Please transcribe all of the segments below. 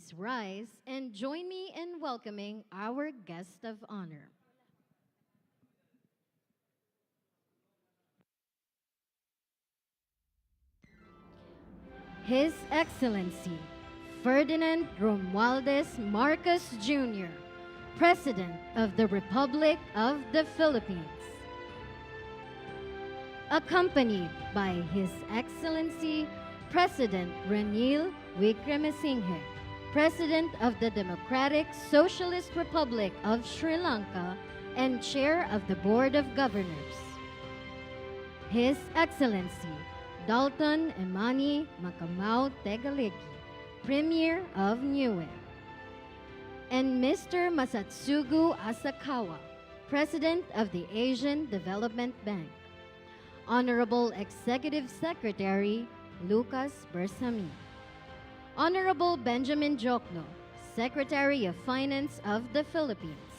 Please rise and join me in welcoming our guest of honor. His Excellency Ferdinand Romualdez Marcos Jr., President of the Republic of the Philippines. Accompanied by His Excellency President Ranil Wickremesinghe, President of the Democratic Socialist Republic of Sri Lanka and Chair of the Board of Governors. His Excellency Dalton Emani Macamao Tegalegi, Premier of Niue. And Mr. Masatsugu Asakawa, President of the Asian Development Bank. Honorable Executive Secretary Lucas Bersamin. Honorable Benjamin Jokno, Secretary of Finance of the Philippines.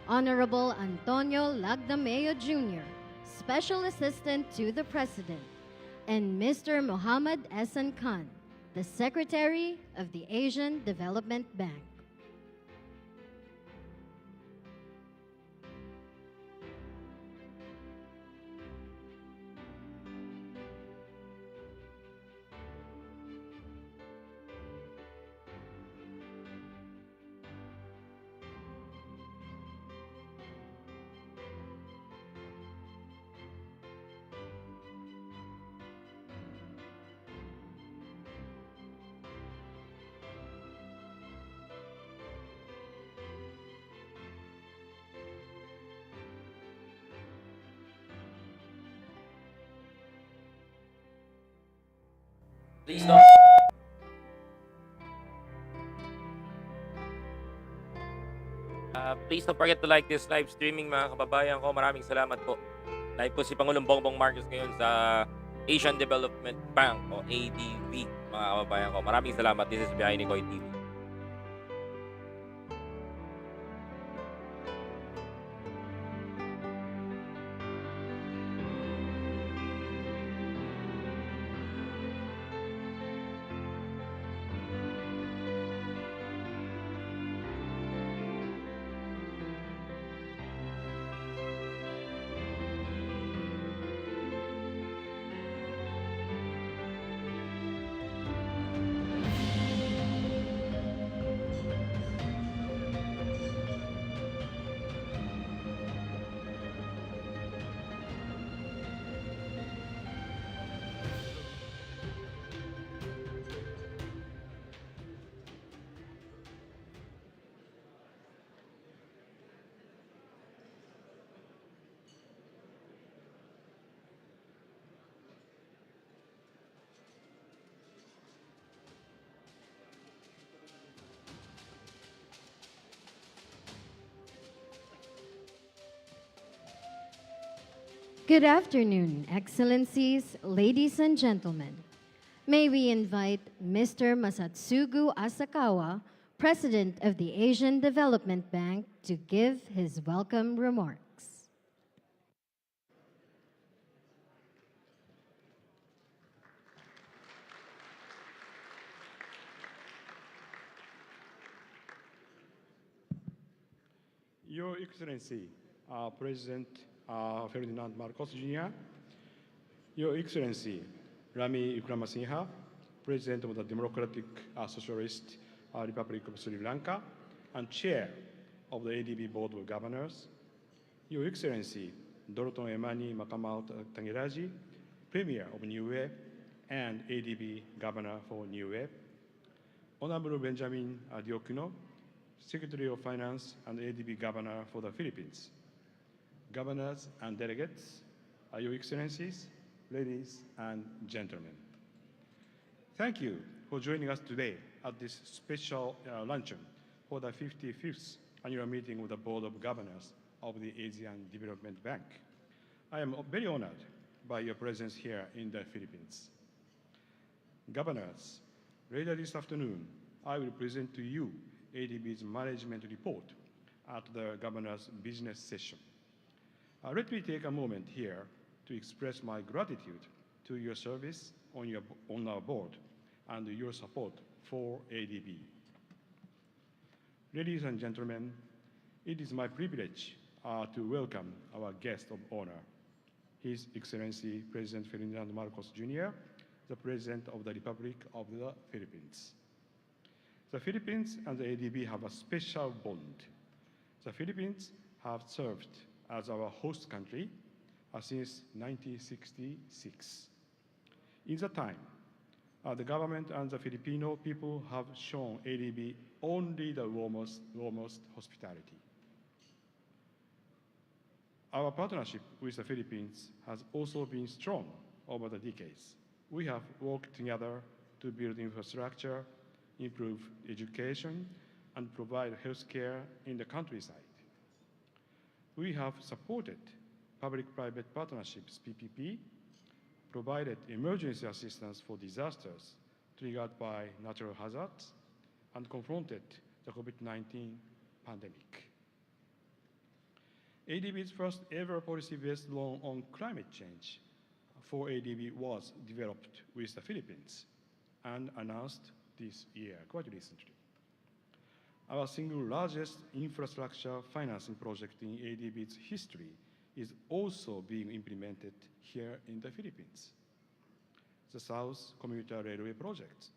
Honorable Antonio Lagdameo Jr., Special Assistant to the President. And Mr. Mohammad Ehsan Khan, the Secretary of the Asian Development Bank. Please don't. Please don't forget to like this live streaming mga kababayan ko. Maraming salamat po. Live po si Pangulong Bongbong Marcos ngayon sa Asian Development Bank o ADB mga kababayan ko. Maraming salamat. This is BYAHE ni Koy TV. Good afternoon, Excellencies, ladies and gentlemen. May we invite Mr. Masatsugu Asakawa, President of the Asian Development Bank, to give his welcome remarks. Your Excellency, President Ferdinand Marcos Jr., Your Excellency Rami Wickremesinghe, President of the Democratic Socialist Republic of Sri Lanka and Chair of the ADB Board of Governors, Your Excellency Dalton Emani Macamao Tegalegi, Premier of Niue and ADB Governor for Niue, Honorable Benjamin Jokno, Secretary of Finance and ADB Governor for the Philippines, Governors and delegates, Your Excellencies, ladies and gentlemen. Thank you for joining us today at this special luncheon for the 55th annual meeting of the Board of Governors of the Asian Development Bank. I am very honored by your presence here in the Philippines. Governors, later this afternoon, I will present to you ADB's management report at the Governor's business session. Let me take a moment here to express my gratitude to your service on our board and your support for ADB. Ladies and gentlemen, it is my privilege to welcome our guest of honor, His Excellency President Ferdinand Marcos Jr., the President of the Republic of the Philippines. The Philippines and the ADB have a special bond. The Philippines have served as our host country since 1966. In that time, the government and the Filipino people have shown ADB only the warmest hospitality. Our partnership with the Philippines has also been strong over the decades. We have worked together to build infrastructure, improve education, and provide health care in the countryside. We have supported public-private partnerships, PPP, provided emergency assistance for disasters triggered by natural hazards, and confronted the COVID-19 pandemic. ADB's first ever policy-based loan on climate change for ADB was developed with the Philippines and announced this year, quite recently. Our single largest infrastructure financing project in ADB's history is also being implemented here in the Philippines. The South Commuter Railway Project,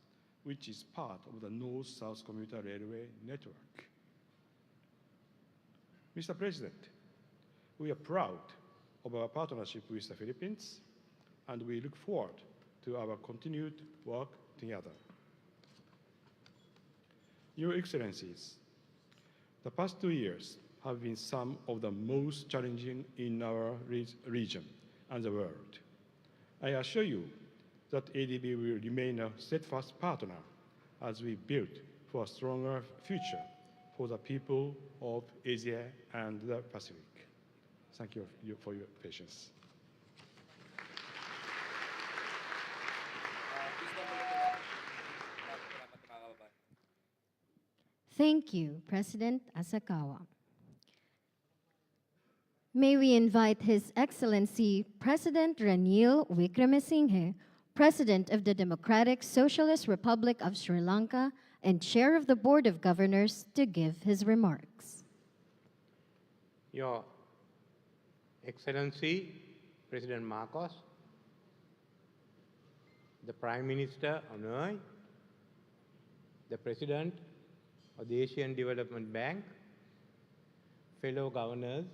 which is part of the North-South Commuter Railway Network. Mr. President, we are proud of our partnership with the Philippines, and we look forward to our continued work together. Your Excellencies, the past 2 years have been some of the most challenging in our region and the world. I assure you that ADB will remain a steadfast partner as we build for a stronger future for the people of Asia and the Pacific. Thank you for your patience. Thank you, President Asakawa. May we invite His Excellency President Ranil Wickremesinghe, President of the Democratic Socialist Republic of Sri Lanka and Chair of the Board of Governors, to give his remarks. Your Excellency President Marcos, the Prime Minister of Hanoi, the President of the Asian Development Bank, fellow governors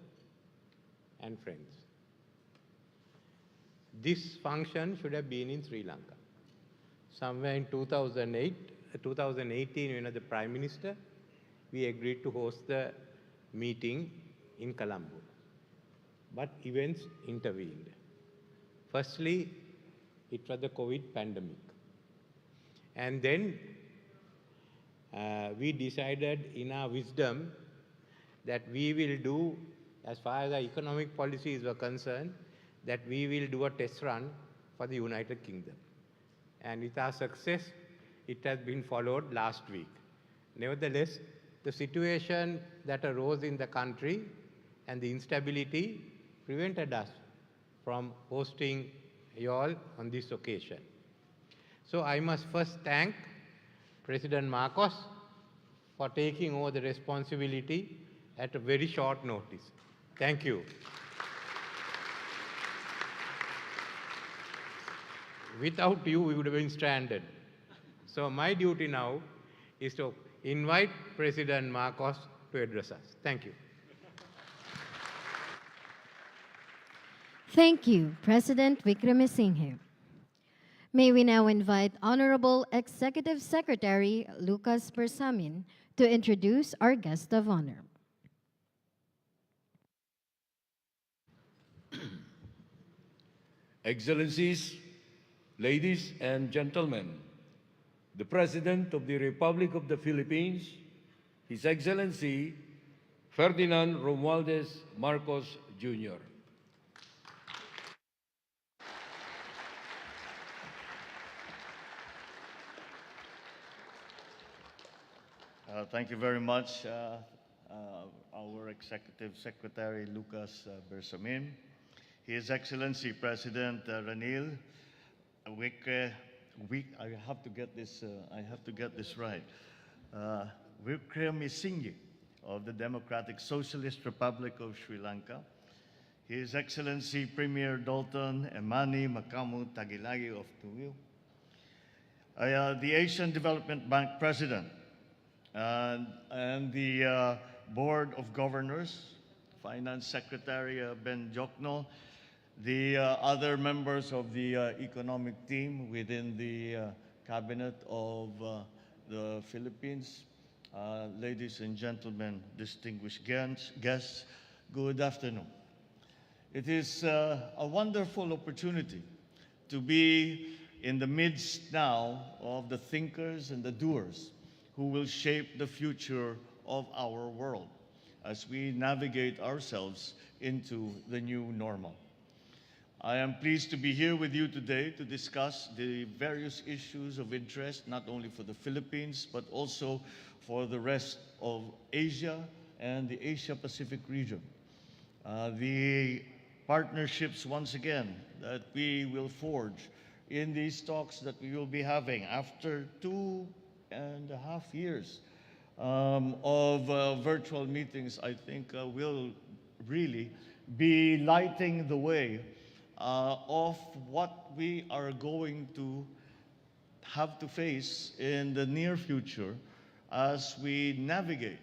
and friends. This function should have been in Sri Lanka. Somewhere in 2018, when I was the Prime Minister, we agreed to host the meeting in Colombo. But events intervened. Firstly, it was the COVID pandemic. And then we decided in our wisdom that we will do, as far as our economic policies were concerned, that we will do a test run for the United Kingdom. And with our success, it has been followed last week. Nevertheless, the situation that arose in the country and the instability prevented us from hosting you all on this occasion. So I must first thank President Marcos for taking over the responsibility at a very short notice. Thank you. Without you, we would have been stranded. So my duty now is to invite President Marcos to address us. Thank you. Thank you, President Wickremesinghe. May we now invite Honorable Executive Secretary Lucas Bersamin to introduce our guest of honor. Excellencies, ladies and gentlemen, the President of the Republic of the Philippines, His Excellency Ferdinand Romualdez Marcos Jr. Thank you very much, our Executive Secretary Lucas Bersamin, His Excellency President Ranil I have to get this right. Wickremesinghe of the Democratic Socialist Republic of Sri Lanka, His Excellency Premier Dalton Emani Makamu Tagilagi of Tuyu, the Asian Development Bank President, and the Board of Governors, Finance Secretary Ben Jokno, the other members of the economic team within the Cabinet of the Philippines, ladies and gentlemen, distinguished guests, good afternoon. It is a wonderful opportunity to be in the midst now of the thinkers and the doers who will shape the future of our world as we navigate ourselves into the new normal. I am pleased to be here with you today to discuss the various issues of interest, not only for the Philippines, but also for the rest of Asia and the Asia-Pacific region. The partnerships, once again, that we will forge in these talks that we will be having after 2.5 years of virtual meetings, I think will really be lighting the way of what we are going to have to face in the near future as we navigate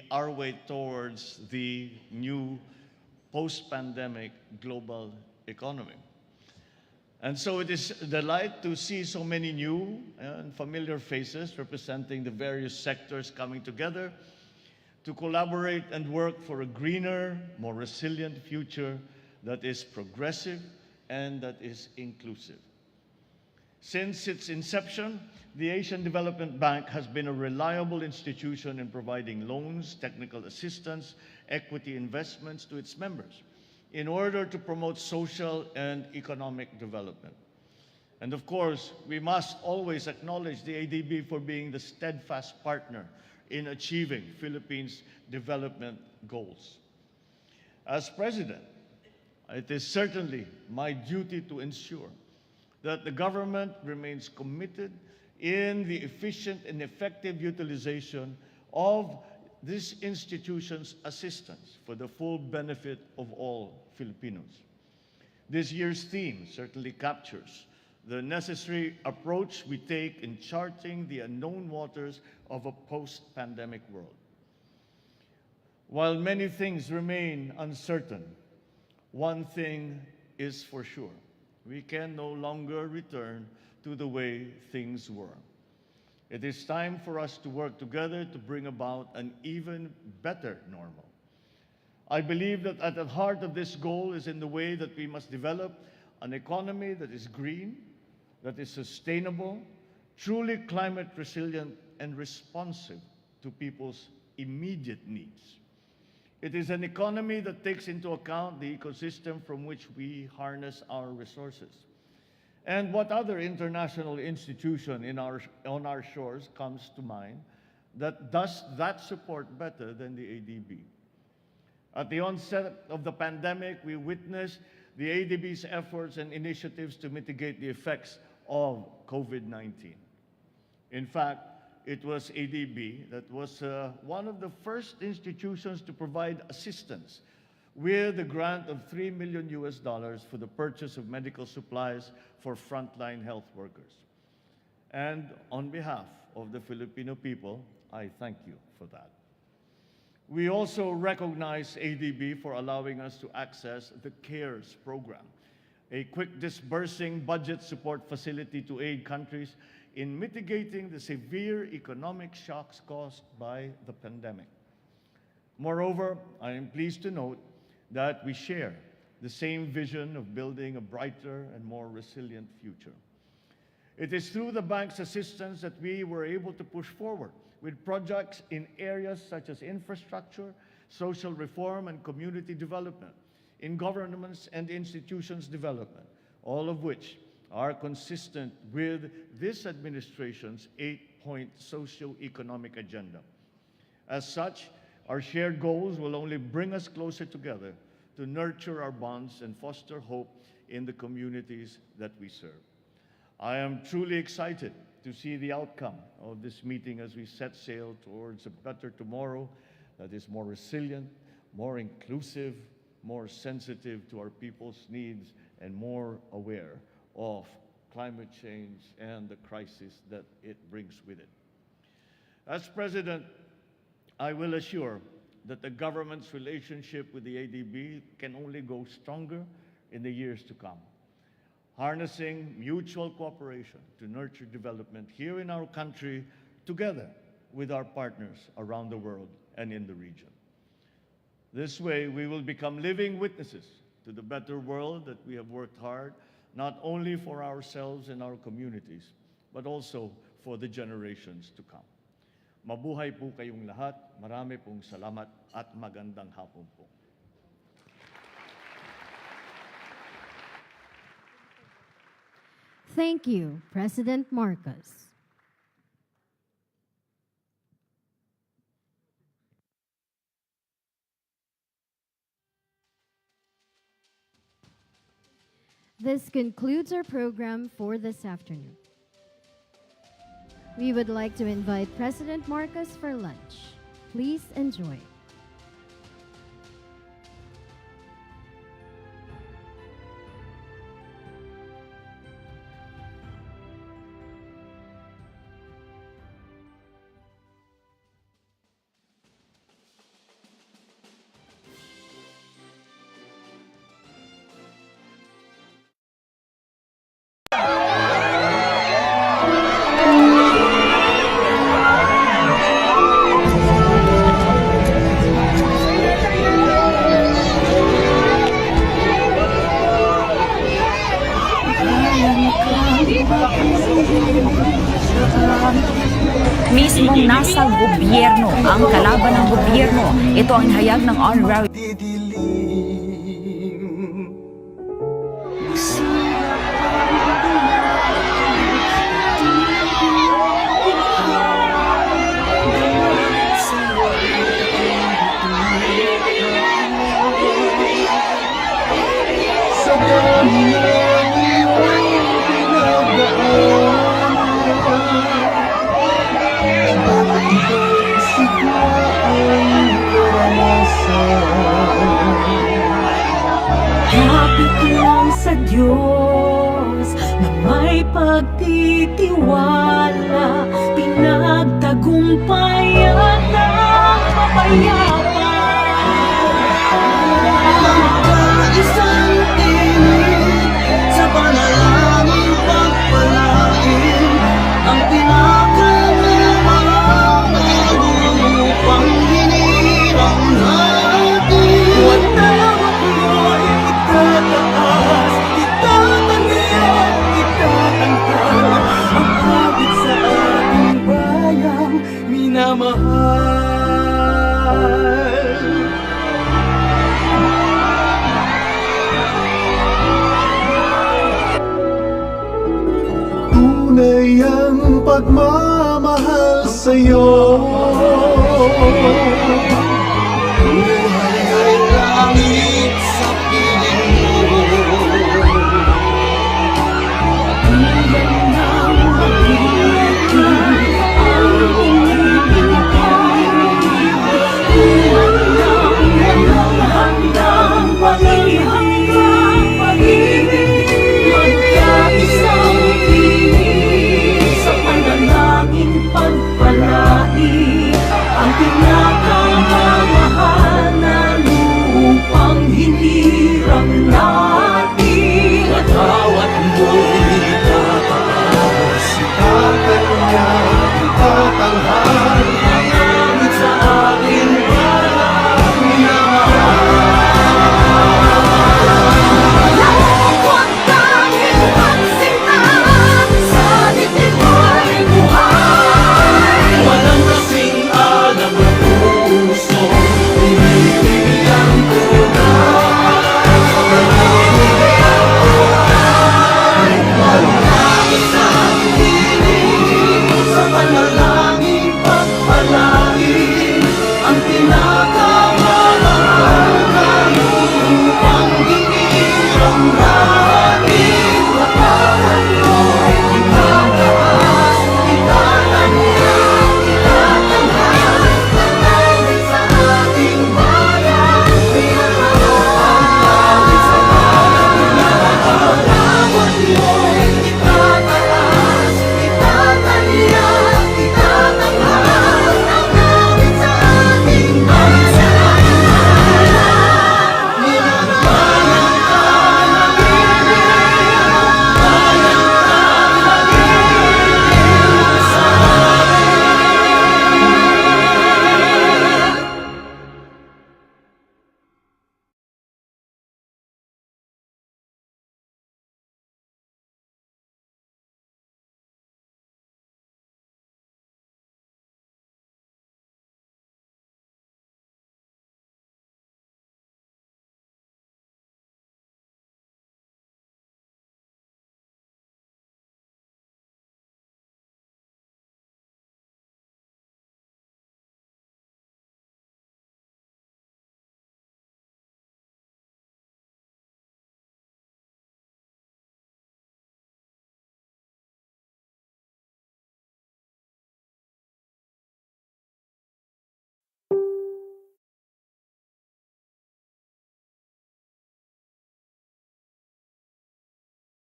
our way towards the new post-pandemic global economy. And so it is a delight to see so many new and familiar faces representing the various sectors coming together to collaborate and work for a greener, more resilient future that is progressive and that is inclusive. Since its inception, the Asian Development Bank has been a reliable institution in providing loans, technical assistance, equity investments to its members in order to promote social and economic development. And of course, we must always acknowledge the ADB for being the steadfast partner in achieving Philippines' development goals. As president, it is certainly my duty to ensure that the government remains committed in the efficient and effective utilization of this institution's assistance for the full benefit of all Filipinos. This year's theme certainly captures the necessary approach we take in charting the unknown waters of a post-pandemic world. While many things remain uncertain, one thing is for sure: we can no longer return to the way things were. It is time for us to work together to bring about an even better normal. I believe that at the heart of this goal is in the way that we must develop an economy that is green, that is sustainable, truly climate resilient, and responsive to people's immediate needs. It is an economy that takes into account the ecosystem from which we harness our resources. And what other international institution on our shores comes to mind that does that support better than the ADB? At the onset of the pandemic, we witnessed the ADB's efforts and initiatives to mitigate the effects of COVID-19. In fact, it was ADB that was one of the first institutions to provide assistance with a grant of $3 million for the purchase of medical supplies for frontline health workers. And on behalf of the Filipino people, I thank you for that. We also recognize ADB for allowing us to access the CARES program, a quick disbursing budget support facility to aid countries in mitigating the severe economic shocks caused by the pandemic. Moreover, I am pleased to note that we share the same vision of building a brighter and more resilient future. It is through the bank's assistance that we were able to push forward with projects in areas such as infrastructure, social reform, and community development, in governments and institutions development, all of which are consistent with this administration's 8-point socio-economic agenda. As such, our shared goals will only bring us closer together to nurture our bonds and foster hope in the communities that we serve. I am truly excited to see the outcome of this meeting as we set sail towards a better tomorrow that is more resilient, more inclusive, more sensitive to our people's needs, and more aware of climate change and the crisis that it brings with it. As President, I will assure that the government's relationship with the ADB can only go stronger in the years to come, harnessing mutual cooperation to nurture development here in our country together with our partners around the world and in the region. This way, we will become living witnesses to the better world that we have worked hard, not only for ourselves and our communities, but also for the generations to come. Mabuhay po kayong lahat. Marami pong salamat at magandang hapon po. Thank you, President Marcos. This concludes our program for this afternoon. We would like to invite President Marcos for lunch. Please enjoy. Mismong nasa gobyerno ang kalaban ng gobyerno. Ito ang inihayag ng honorary Kapit lang sa Diyos na may pagtitiwala, pinagtagumpayan ng mapayapa. Isang tinig sa panalangin pagpalain ang pinakamalawang upang hinirang natin. Watawag mo'y itataas, itatanggihan, itatanggal ang hapit sa ating bayang minamahal. Tunay ang pagmamahal sa'yo. Buhay ay langit sa piling mo. Tulan ng mag-ibig ang inibigay. Tulan ng walang hanggang pag-ibig. Magkaisang tinig sa panalangin pagpalain ang pinakamamahal na lupang hinirang natin. At bawat mo'y itataas, itatangya, itatanghal ang langit sa ating balang minamahal. Huwag tanging magsinta sa dibdib mo'y buhay. Walang kasing alam ng puso, binibigyan ko na. Walang isang tinig sa panalangin pagpalain ang